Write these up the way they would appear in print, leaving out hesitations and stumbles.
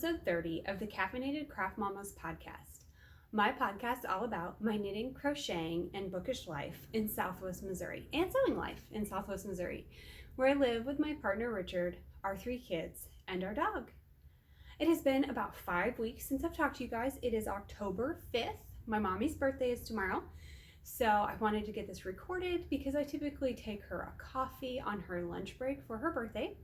episode 30 of the Caffeinated Craft Mamas podcast. My podcast all about my knitting, crocheting, and bookish life in Southwest Missouri, and sewing life in Southwest Missouri, where I live with my partner Richard, our 3 kids, and our dog. It has been about 5 weeks since I've talked to you guys. It is October 5th. My mommy's birthday is tomorrow. So I wanted to get this recorded because I typically take her a coffee on her lunch break for her birthday.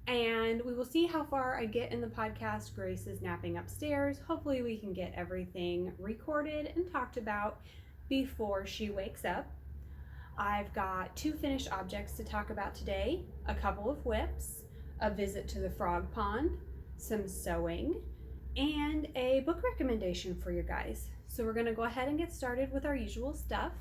And we will see how far I get in the podcast. Grace is napping upstairs. Hopefully we can get everything recorded and talked about before she wakes up. I've got 2 finished objects to talk about today, a couple of whips, a visit to the frog pond, some sewing, and a book recommendation for you guys. So we're gonna go ahead and get started with our usual stuff.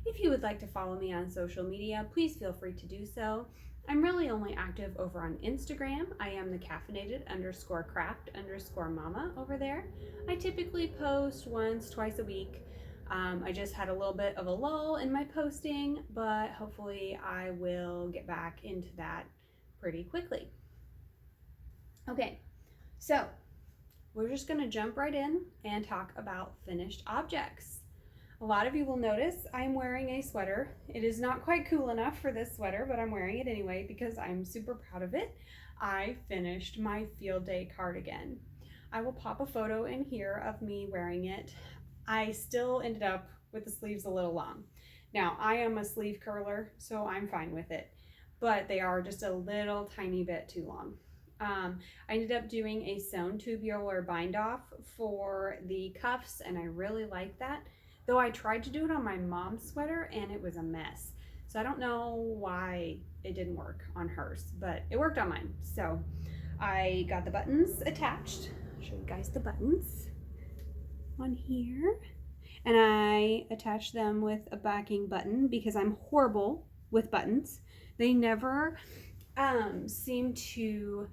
If you would like to follow me on social media, please feel free to do so. I'm really only active over on Instagram. I am the caffeinated_craft_mama over there. I typically post once, twice a week. I just had a little bit of a lull in my posting, but hopefully I will get back into that pretty quickly. Okay, so we're just gonna jump right in and talk about finished objects. A lot of you will notice I'm wearing a sweater. It is not quite cool enough for this sweater, but I'm wearing it anyway because I'm super proud of it. I finished my field day cardigan. I will pop a photo in here of me wearing it. I still ended up with the sleeves a little long. Now, I am a sleeve curler, so I'm fine with it, but they are just a little tiny bit too long. I ended up doing a sewn tubular bind off for the cuffs, and I really like that. Though I tried to do it on my mom's sweater and it was a mess. So I don't know why it didn't work on hers, but it worked on mine. So I got the buttons attached. I'll show you guys the buttons on here. And I attached them with a backing button because I'm horrible with buttons. They never seem to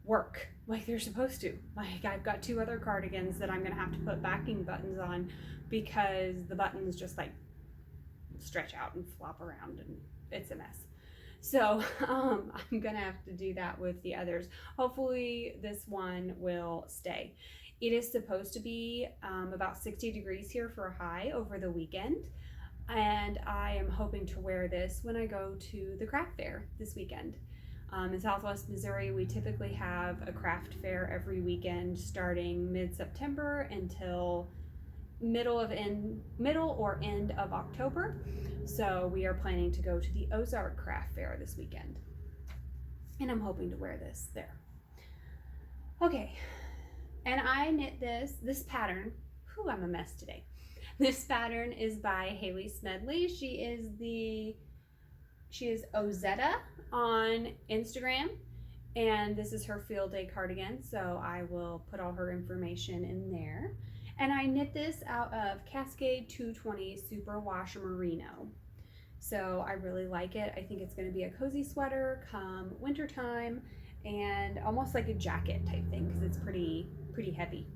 work like they're supposed to. Like, I've got 2 other cardigans that I'm gonna have to put backing buttons on because the buttons just like stretch out and flop around and it's a mess. So I'm gonna have to do that with the others. Hopefully this one will stay. It is supposed to be about 60 degrees here for a high over the weekend, and I am hoping to wear this when I go to the craft fair this weekend. In Southwest Missouri, we typically have a craft fair every weekend starting mid-September until middle or end of October. So we are planning to go to the Ozark Craft Fair this weekend. And I'm hoping to wear this there. Okay, and I knit this pattern. Whew, I'm a mess today. This pattern is by Haley Smedley. She is Ozetta on Instagram, and this is her field day cardigan, so I will put all her information in there. And I knit this out of Cascade 220 Superwash Merino. So I really like it. I think it's going to be a cozy sweater come wintertime and almost like a jacket type thing because it's pretty heavy.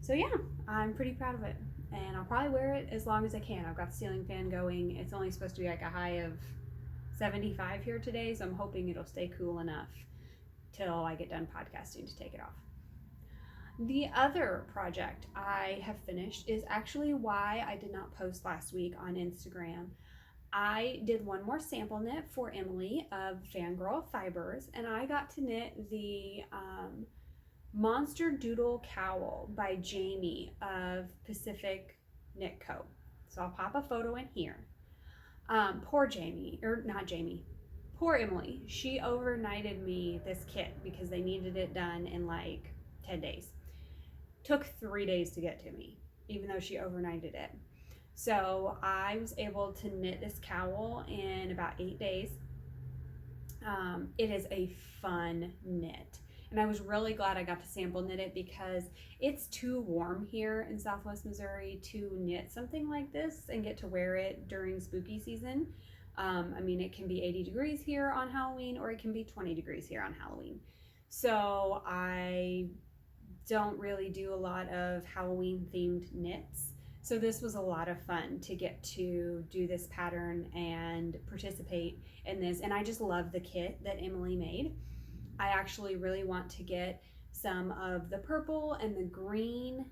So yeah, I'm pretty proud of it, and I'll probably wear it as long as I can. I've got the ceiling fan going. It's only supposed to be like a high of 75 here today, so I'm hoping it'll stay cool enough till I get done podcasting to take it off. The other project I have finished is actually why I did not post last week on Instagram. I did one more sample knit for Emily of Fangirl Fibers, and I got to knit the Monster Doodle Cowl by Jamie of Pacific Knit Co. So I'll pop a photo in here. Poor Emily. She overnighted me this kit because they needed it done in like 10 days. Took 3 days to get to me, even though she overnighted it. So I was able to knit this cowl in about 8 days. It is a fun knit. And I was really glad I got to sample knit it because it's too warm here in Southwest Missouri to knit something like this and get to wear it during spooky season. I mean, it can be 80 degrees here on Halloween, or it can be 20 degrees here on Halloween. So I don't really do a lot of Halloween themed knits. So this was a lot of fun to get to do this pattern and participate in this. And I just love the kit that Emily made. I actually really want to get some of the purple and the green.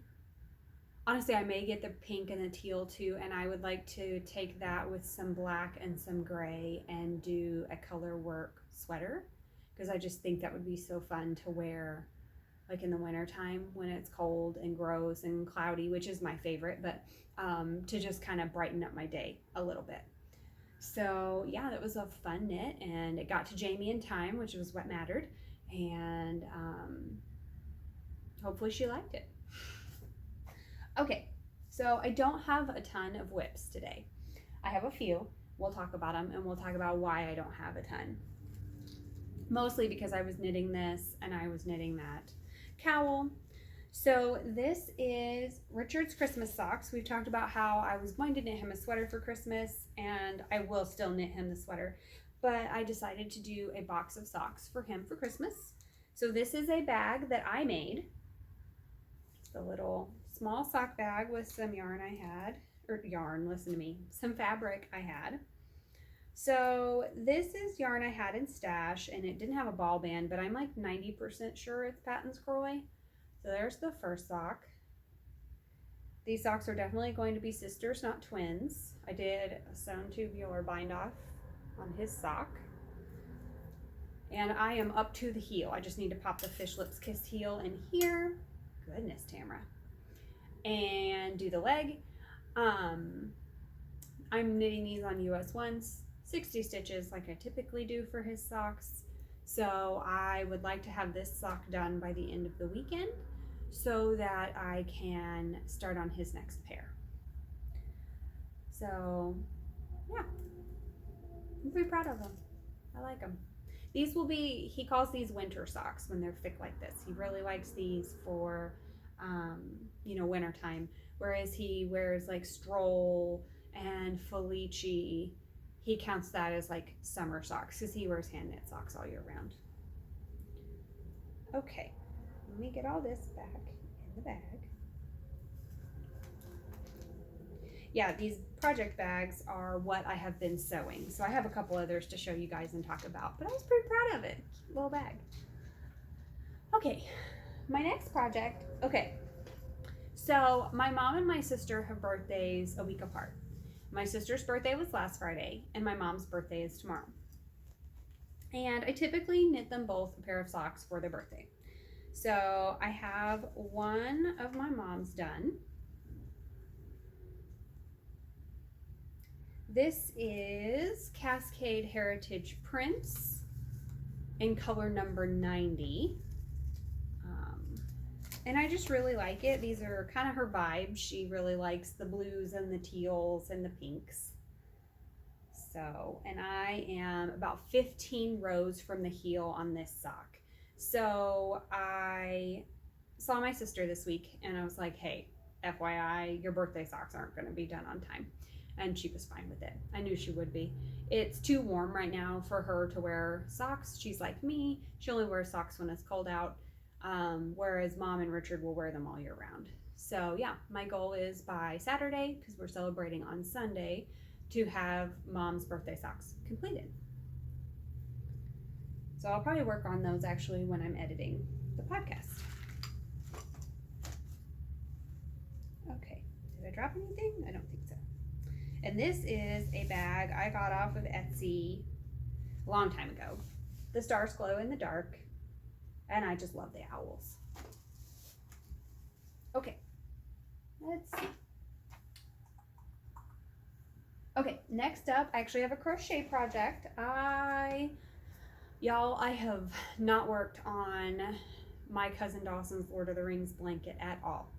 Honestly, I may get the pink and the teal too, and I would like to take that with some black and some gray and do a color work sweater, because I just think that would be so fun to wear like in the winter time when it's cold and gross and cloudy, which is my favorite, but to just kind of brighten up my day a little bit. So yeah, that was a fun knit, and it got to Jamie in time, which was what mattered, and hopefully she liked it. Okay, so I don't have a ton of whips today. I have a few. We'll talk about them, and we'll talk about why I don't have a ton. Mostly because I was knitting this and I was knitting that cowl. So this is Richard's Christmas socks. We've talked about how I was going to knit him a sweater for Christmas, and I will still knit him the sweater, but I decided to do a box of socks for him for Christmas. So this is a bag that I made. It's a little small sock bag with some yarn I had, or yarn, listen to me, some fabric I had. So this is yarn I had in stash, and it didn't have a ball band, but I'm like 90% sure it's Patons Kroy. So there's the first sock. These socks are definitely going to be sisters, not twins. I did a sewn tubular bind off on his sock. And I am up to the heel. I just need to pop the Fish Lips Kiss heel in here. Goodness, Tamara. And do the leg. I'm knitting these on US ones, 60 stitches like I typically do for his socks. So I would like to have this sock done by the end of the weekend so that I can start on his next pair. So yeah, I'm pretty proud of them. I like them. These will be, he calls these winter socks when they're thick like this. He really likes these for, winter time. Whereas he wears like Stroll and Felici, he counts that as like summer socks because he wears hand knit socks all year round. Okay, let me get all this back in the bag. Yeah, these project bags are what I have been sewing. So I have a couple others to show you guys and talk about, but I was pretty proud of it. Cute little bag. Okay, my next project, so my mom and my sister have birthdays a week apart. My sister's birthday was last Friday, and my mom's birthday is tomorrow. And I typically knit them both a pair of socks for their birthday. So I have one of my mom's done. This is Cascade Heritage Prints in color number 90. And I just really like it. These are kind of her vibe. She really likes the blues and the teals and the pinks. So, and I am about 15 rows from the heel on this sock. So I saw my sister this week and I was like, hey, FYI, your birthday socks aren't going to be done on time. And she was fine with it. I knew she would be. It's too warm right now for her to wear socks. She's like me. She only wears socks when it's cold out. Whereas Mom and Richard will wear them all year round. So yeah, my goal is by Saturday, because we're celebrating on Sunday, to have Mom's birthday socks completed. So I'll probably work on those actually when I'm editing the podcast. Okay, did I drop anything? I don't think so. And this is a bag I got off of Etsy a long time ago. The stars glow in the dark. And I just love the owls. Okay, let's see. Okay, next up, I actually have a crochet project. I have not worked on my cousin Dawson's Lord of the Rings blanket at all.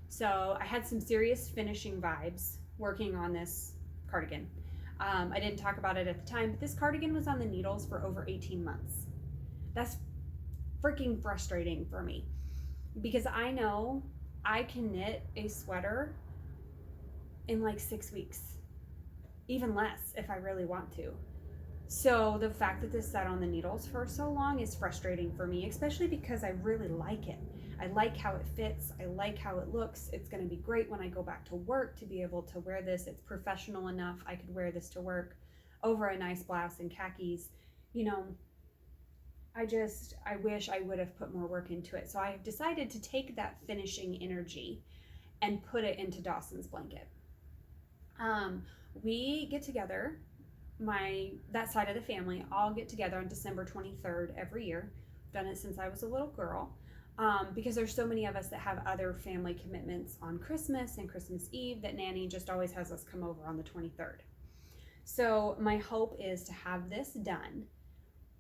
So I had some serious finishing vibes working on this cardigan. I didn't talk about it at the time, but this cardigan was on the needles for over 18 months. That's freaking frustrating for me because I know I can knit a sweater in like 6 weeks, even less if I really want to. So the fact that this sat on the needles for so long is frustrating for me, especially because I really like it. I like how it fits. I like how it looks. It's going to be great when I go back to work to be able to wear this. It's professional enough. I could wear this to work over a nice blouse and khakis. I wish I would have put more work into it. So I decided to take that finishing energy and put it into Dawson's blanket. We get together, that side of the family all get together on December 23rd every year. I've done it since I was a little girl. Because there's so many of us that have other family commitments on Christmas and Christmas Eve that Nanny just always has us come over on the 23rd. So my hope is to have this done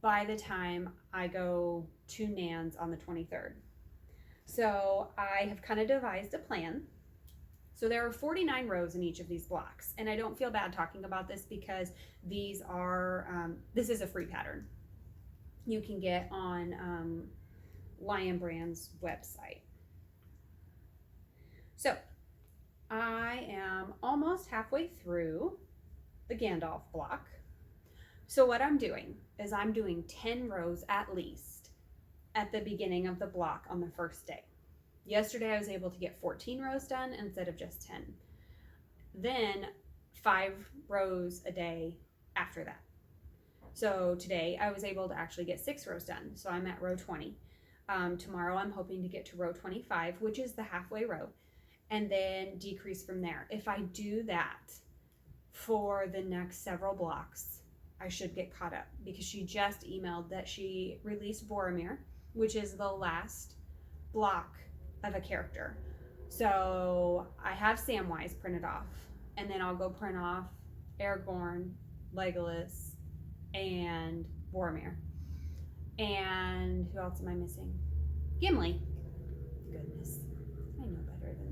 by the time I go to Nan's on the 23rd. So I have kind of devised a plan. So there are 49 rows in each of these blocks, and I don't feel bad talking about this because these are, this is a free pattern you can get on Lion Brand's website. So I am almost halfway through the Gandalf block. So what I'm doing is I'm doing 10 rows at least at the beginning of the block on the first day. Yesterday I was able to get 14 rows done instead of just 10. Then 5 rows a day after that. So today I was able to actually get 6 rows done. So I'm at row 20. Tomorrow I'm hoping to get to row 25, which is the halfway row, and then decrease from there. If I do that for the next several blocks, I should get caught up, because she just emailed that she released Boromir, which is the last block of a character. So I have Samwise printed off, and then I'll go print off Aragorn, Legolas, and Boromir. And who else am I missing? Gimli. Goodness, I know better than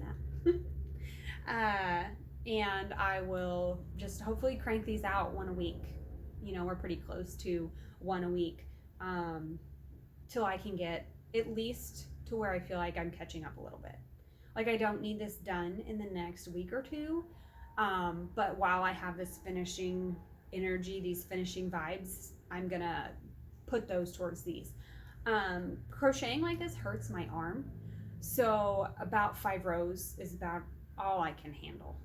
that. And I will just hopefully crank these out one a week. You know, we're pretty close to one a week, till I can get at least to where I feel like I'm catching up a little bit. Like, I don't need this done in the next week or two, but while I have this finishing energy, these finishing vibes, I'm gonna put those towards these. Crocheting like this hurts my arm, so about 5 rows is about all I can handle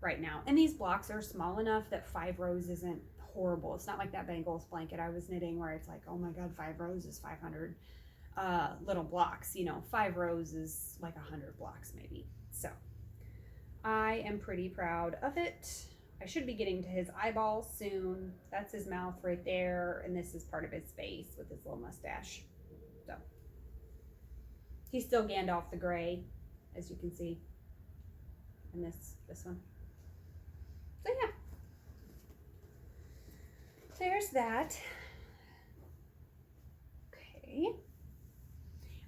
right now. And these blocks are small enough that 5 rows isn't horrible. It's not like that Bengals blanket I was knitting where it's like, oh my god, 5 rows is 500 little blocks. You know, 5 rows is like 100 blocks maybe. So I am pretty proud of it. I should be getting to his eyeballs soon. That's his mouth right there, and this is part of his face with his little mustache. So he's still Gandalf the Grey, as you can see, in this one. So yeah, there's that. Okay,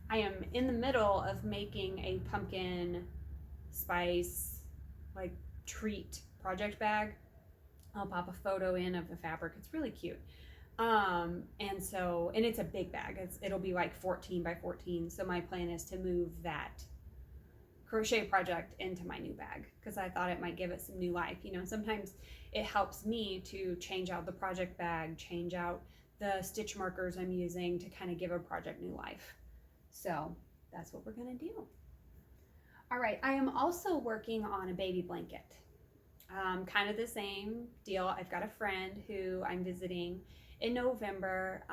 I am in the middle of making a pumpkin spice like treat project bag. I'll pop a photo in of the fabric. It's really cute. And it's a big bag. It'll be like 14 by 14. So my plan is to move that crochet project into my new bag, because I thought it might give it some new life. You know, sometimes it helps me to change out the project bag, change out the stitch markers I'm using to kind of give a project new life. So that's what we're gonna do. All right, I am also working on a baby blanket. Kind of the same deal. I've got a friend who I'm visiting in November,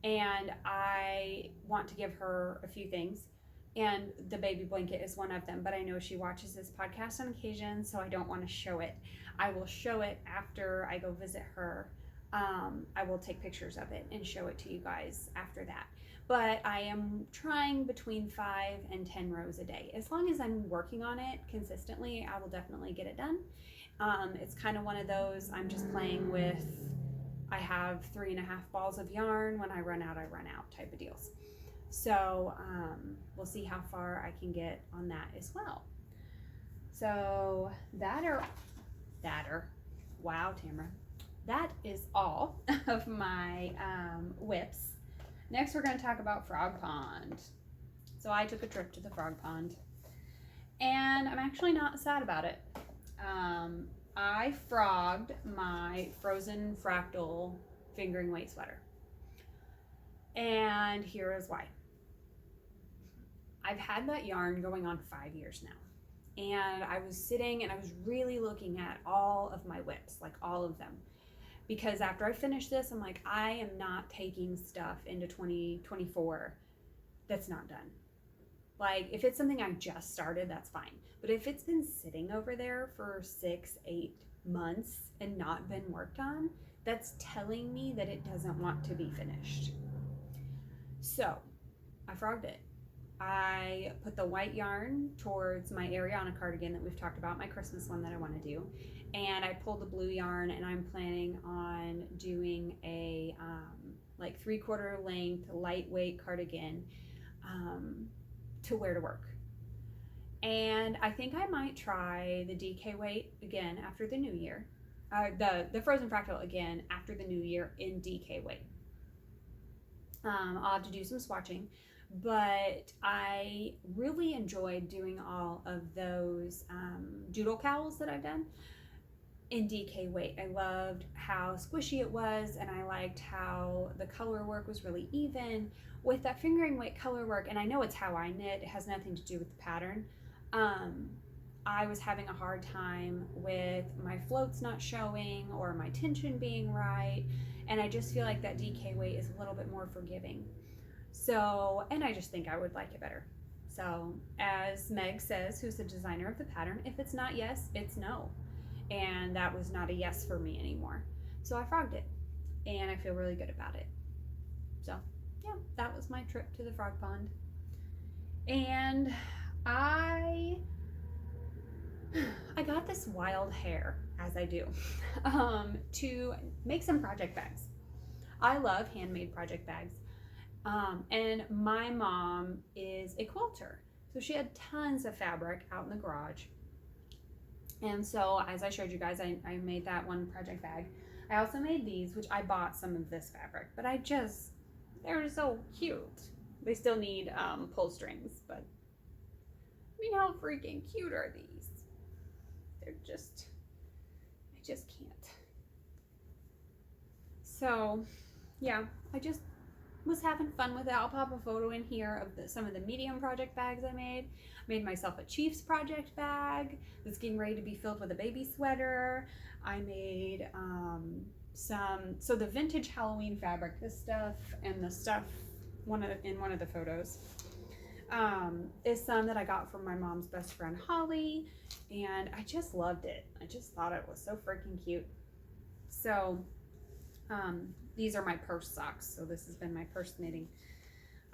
and I want to give her a few things, and the baby blanket is one of them, but I know she watches this podcast on occasion, so I don't want to show it. I will show it after I go visit her. I will take pictures of it and show it to you guys after that. But I am trying between 5 and 10 rows a day. As long as I'm working on it consistently, I will definitely get it done. It's kind of one of those, I'm just playing with, I have 3.5 balls of yarn. When I run out type of deals. So we'll see how far I can get on that as well. So wow, Tamara. That is all of my whips. Next, we're going to talk about Frog Pond. So I took a trip to the Frog Pond, and I'm actually not sad about it. I frogged my Frozen Fractal fingering weight sweater, and here is why. I've had that yarn going on 5 years now, and I was sitting and I was really looking at all of my whips, like all of them. because after I finish this, I'm like, I am not taking stuff into 2024 that's not done. Like, if it's something I just started, that's fine. But if it's been sitting over there for 6-8 months and not been worked on, that's telling me that it doesn't want to be finished. So I frogged it. I put the white yarn towards my Ariana cardigan that we've talked about, my Christmas one that I want to do. And I pulled the blue yarn, and I'm planning on doing a like 3/4 length lightweight cardigan to wear to work. And I think I might try the DK weight again after the new year. The Frozen Fractal again after the new year in DK weight. I'll have to do some swatching, but I really enjoyed doing all of those doodle cowls that I've done in DK weight. I loved how squishy it was, and I liked how the color work was really even with that fingering weight color work. And I know it's how I knit, it has nothing to do with the pattern. I was having a hard time with my floats not showing or my tension being right, and I just feel like that DK weight is a little bit more forgiving. So, and I just think I would like it better. So, as Meg says, who's the designer of the pattern, if it's not yes, it's no. And that was not a yes for me anymore. So I frogged it, and I feel really good about it. So, yeah, that was my trip to the frog pond. And I got this wild hair, as I do, to make some project bags. I love handmade project bags. And my mom is a quilter, so she had tons of fabric out in the garage. And so, as I showed you guys, I made that one project bag. I also made these, which I bought some of this fabric, but they're so cute. They still need pull strings, but I mean, how freaking cute are these? I just can't. So, yeah, I just was having fun with it. I'll pop a photo in here of some of the medium project bags I made. I made myself a Chiefs project bag that's getting ready to be filled with a baby sweater. I made so the vintage Halloween fabric, this stuff and the stuff in one of the photos is some that I got from my mom's best friend Holly, and I just loved it. I just thought it was so freaking cute. So these are my purse socks, so this has been my purse knitting.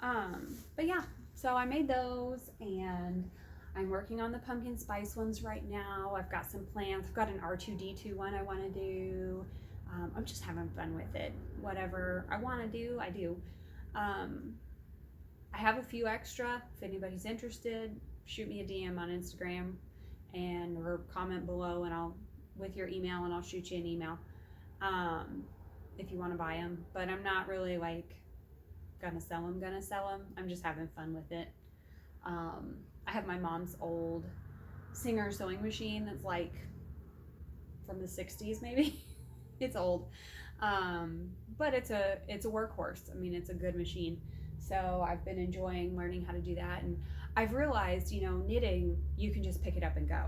But yeah, so I made those, and I'm working on the pumpkin spice ones right now. I've got some plans. I've got an R2D2 one I want to do. I'm just having fun with it. Whatever I want to do, I do. I have a few extra. If anybody's interested, shoot me a DM on Instagram or comment below, and with your email, and I'll shoot you an email if you want to buy them. But I'm not really like gonna sell them. I'm just having fun with it. I have my mom's old Singer sewing machine that's like from the 60s maybe. It's old, but it's a workhorse. I mean, it's a good machine. So I've been enjoying learning how to do that, and I've realized, knitting, you can just pick it up and go.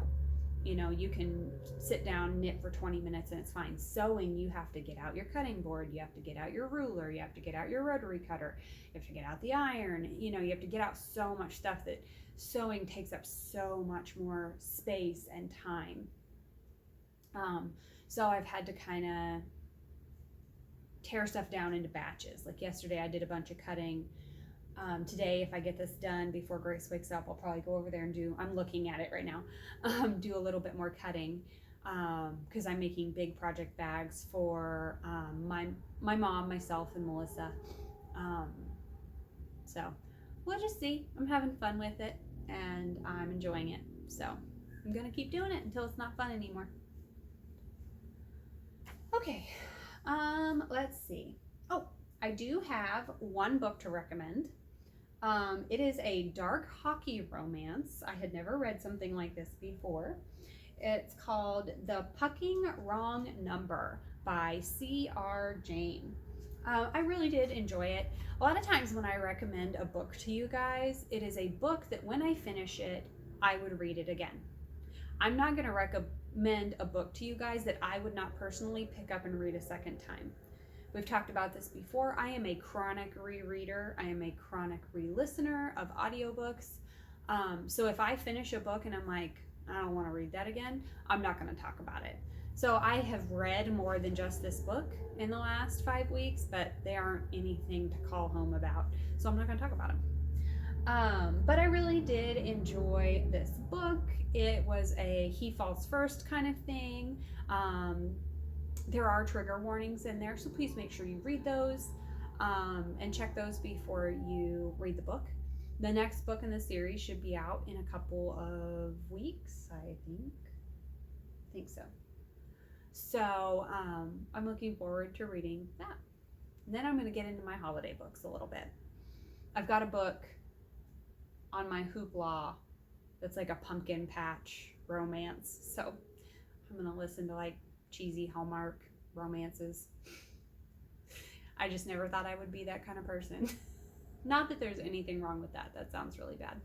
You can sit down, knit for 20 minutes, and it's fine. Sewing, you have to get out your cutting board, you have to get out your ruler, you have to get out your rotary cutter, you have to get out the iron, you have to get out so much stuff that sewing takes up so much more space and time. So I've had to kind of tear stuff down into batches. Like yesterday I did a bunch of cutting. Today, if I get this done before Grace wakes up, I'll probably go over there and I'm looking at it right now, do a little bit more cutting, because I'm making big project bags for my mom, myself, and Melissa. So we'll just see. I'm having fun with it, and I'm enjoying it. So I'm gonna keep doing it until it's not fun anymore. Okay, let's see. Oh, I do have one book to recommend. It is a dark hockey romance. I had never read something like this before. It's called The Pucking Wrong Number by C.R. Jane. I really did enjoy it. A lot of times when I recommend a book to you guys, it is a book that when I finish it, I would read it again. I'm not going to recommend a book to you guys that I would not personally pick up and read a second time. We've talked about this before. I am a chronic rereader. I am a chronic re-listener of audiobooks. So if I finish a book and I'm like, I don't want to read that again, I'm not going to talk about it. So I have read more than just this book in the last 5 weeks, but they aren't anything to call home about. So I'm not going to talk about them. But I really did enjoy this book. It was a he falls first kind of thing. There are trigger warnings in there, so please make sure you read those and check those before you read the book. The next book in the series should be out in a couple of weeks, I think so. So I'm looking forward to reading that. And then I'm going to get into my holiday books a little bit. I've got a book on my Hoopla that's like a pumpkin patch romance. So I'm going to listen to like cheesy Hallmark romances. I just never thought I would be that kind of person. Not that there's anything wrong with that. That sounds really bad.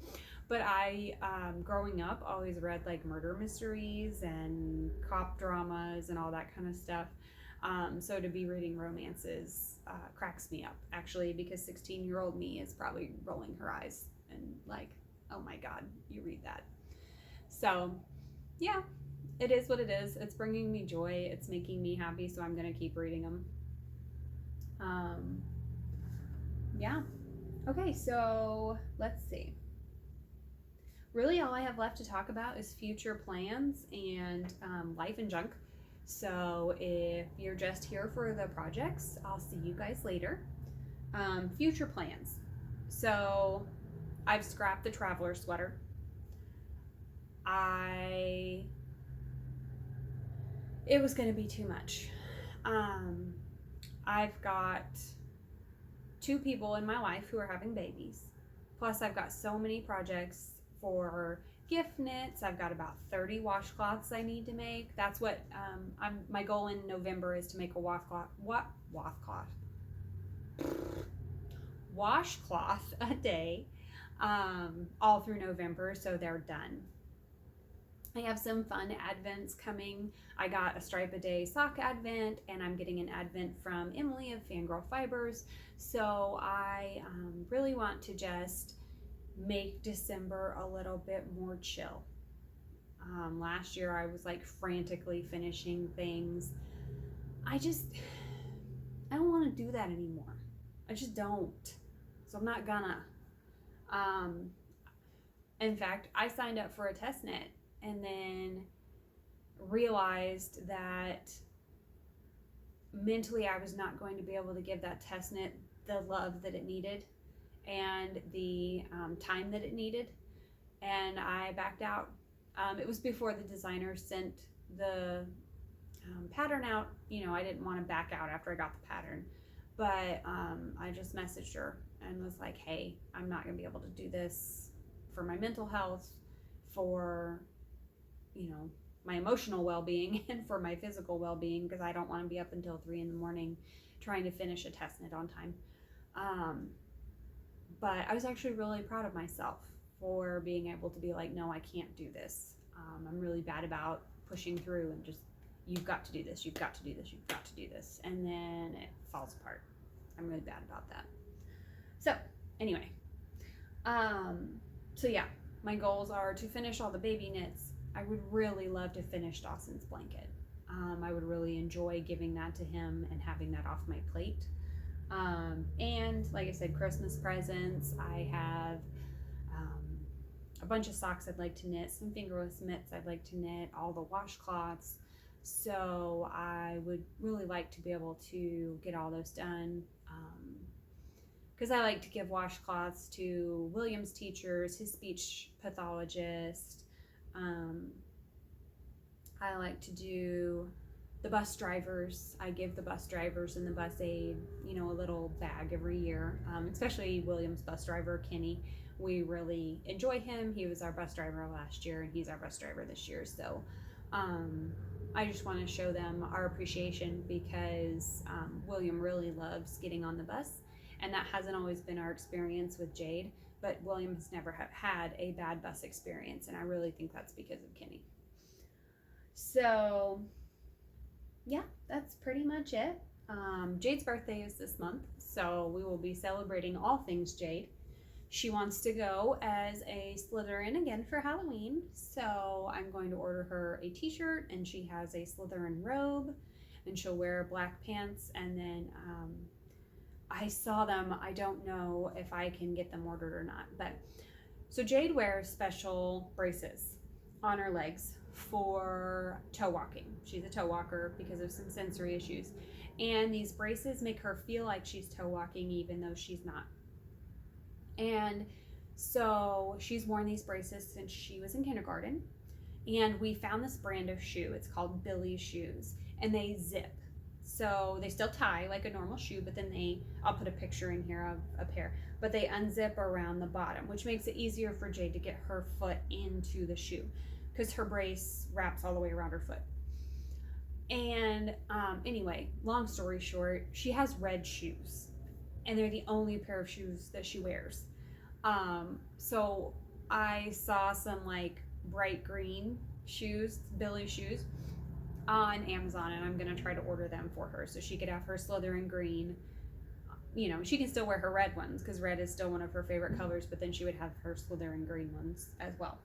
But I, growing up, always read like murder mysteries and cop dramas and all that kind of stuff. So to be reading romances cracks me up, actually, because 16-year-old me is probably rolling her eyes and like, oh my God, you read that. So yeah, it is what it is. It's bringing me joy. It's making me happy, so I'm going to keep reading them. Yeah. Okay, so let's see. Really, all I have left to talk about is future plans and life and junk. So if you're just here for the projects, I'll see you guys later. Future plans. So I've scrapped the traveler sweater. It was going to be too much. I've got 2 people in my life who are having babies. Plus, I've got so many projects for gift knits. I've got about 30 washcloths I need to make. That's what my goal in November is to make a washcloth a day, all through November, so they're done. I have some fun advents coming. I got a stripe a day sock advent, and I'm getting an advent from Emily of Fangirl Fibers. So I really want to just make December a little bit more chill. Last year I was like frantically finishing things. I don't want to do that anymore. I just don't. So I'm not gonna. In fact, I signed up for a test knit and then realized that mentally I was not going to be able to give that test knit the love that it needed and the time that it needed, and I backed out. It was before the designer sent the pattern out. You know, I didn't want to back out after I got the pattern, but I just messaged her and was like, hey, I'm not going to be able to do this for my mental health, for, you know, my emotional well-being, and for my physical well-being, because I don't want to be up until 3 a.m. trying to finish a test knit on time. But I was actually really proud of myself for being able to be like, no, I can't do this. I'm really bad about pushing through and just, you've got to do this, you've got to do this, you've got to do this, and then it falls apart. I'm really bad about that. So anyway, so yeah, my goals are to finish all the baby knits. I would really love to finish Dawson's blanket. I would really enjoy giving that to him and having that off my plate. And like I said, Christmas presents, I have a bunch of socks I'd like to knit, some fingerless mitts I'd like to knit, all the washcloths. So I would really like to be able to get all those done, because I like to give washcloths to William's teachers, his speech pathologist. I like to do the bus drivers. I give the bus drivers and the bus aide, you know, a little bag every year, especially William's bus driver, Kenny. We really enjoy him. He was our bus driver last year, and he's our bus driver this year. So I just want to show them our appreciation, because William really loves getting on the bus, and that hasn't always been our experience with Jade, but William has never had a bad bus experience, and I really think that's because of Kenny. So yeah, that's pretty much it. Jade's birthday is this month, so we will be celebrating all things Jade. She wants to go as a Slytherin again for Halloween, so I'm going to order her a t-shirt, and she has a Slytherin robe, and she'll wear black pants, and then I saw them. I don't know if I can get them ordered or not, but so Jade wears special braces on her legs for toe walking. She's a toe walker because of some sensory issues. And these braces make her feel like she's toe walking even though she's not. And so she's worn these braces since she was in kindergarten. And we found this brand of shoe. It's called Billy's Shoes. And they zip. So they still tie like a normal shoe, but then I'll put a picture in here of a pair, but they unzip around the bottom, which makes it easier for Jade to get her foot into the shoe because her brace wraps all the way around her foot. And anyway, long story short, she has red shoes, and they're the only pair of shoes that she wears. So I saw some like bright green shoes, Billy shoes, on Amazon, and I'm gonna try to order them for her so she could have her Slytherin green. You know, she can still wear her red ones because red is still one of her favorite colors, but then she would have her Slytherin green ones as well.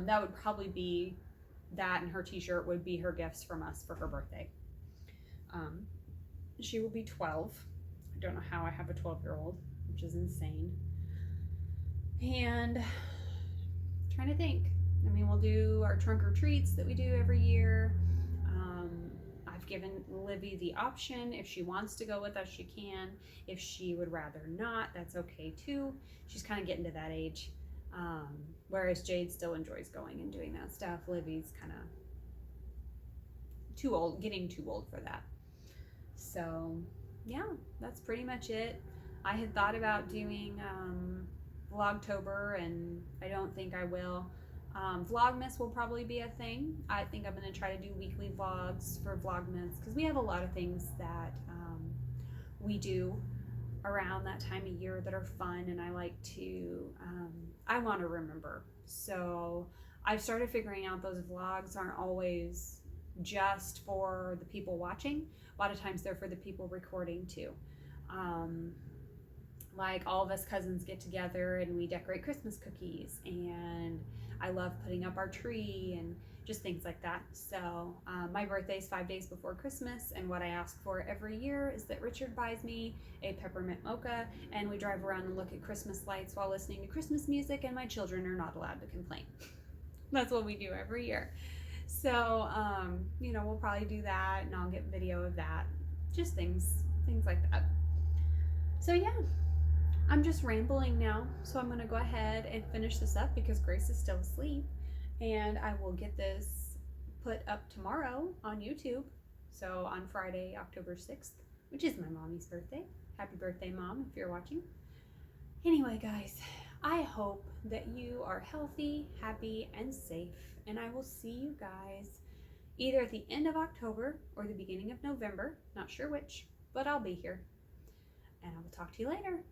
That would probably be that, and her t-shirt would be her gifts from us for her birthday. She will be 12. I don't know how I have a 12-year-old, which is insane. And I'm trying to think. I mean, we'll do our trunk or treats that we do every year. I've given Livy the option. If she wants to go with us, she can. If she would rather not, that's okay too. She's kind of getting to that age. Whereas Jade still enjoys going and doing that stuff. Livy's kind of too old, getting too old for that. So yeah, that's pretty much it. I had thought about doing Vlogtober, and I don't think I will. Vlogmas will probably be a thing. I think I'm going to try to do weekly vlogs for Vlogmas because we have a lot of things that we do around that time of year that are fun, and I like to, I want to remember. So I've started figuring out those vlogs aren't always just for the people watching. A lot of times they're for the people recording too. Like all of us cousins get together and we decorate Christmas cookies, and I love putting up our tree and just things like that. So my birthday is 5 days before Christmas, and what I ask for every year is that Richard buys me a peppermint mocha, and we drive around and look at Christmas lights while listening to Christmas music, and my children are not allowed to complain. That's what we do every year. So you know, we'll probably do that, and I'll get video of that. Just things like that. So yeah, I'm just rambling now, so I'm gonna go ahead and finish this up because Grace is still asleep, and I will get this put up tomorrow on YouTube. So on Friday, October 6th, which is my mommy's birthday. Happy birthday, Mom, if you're watching. Anyway, guys, I hope that you are healthy, happy, and safe, and I will see you guys either at the end of October or the beginning of November. Not sure which, but I'll be here. And I will talk to you later.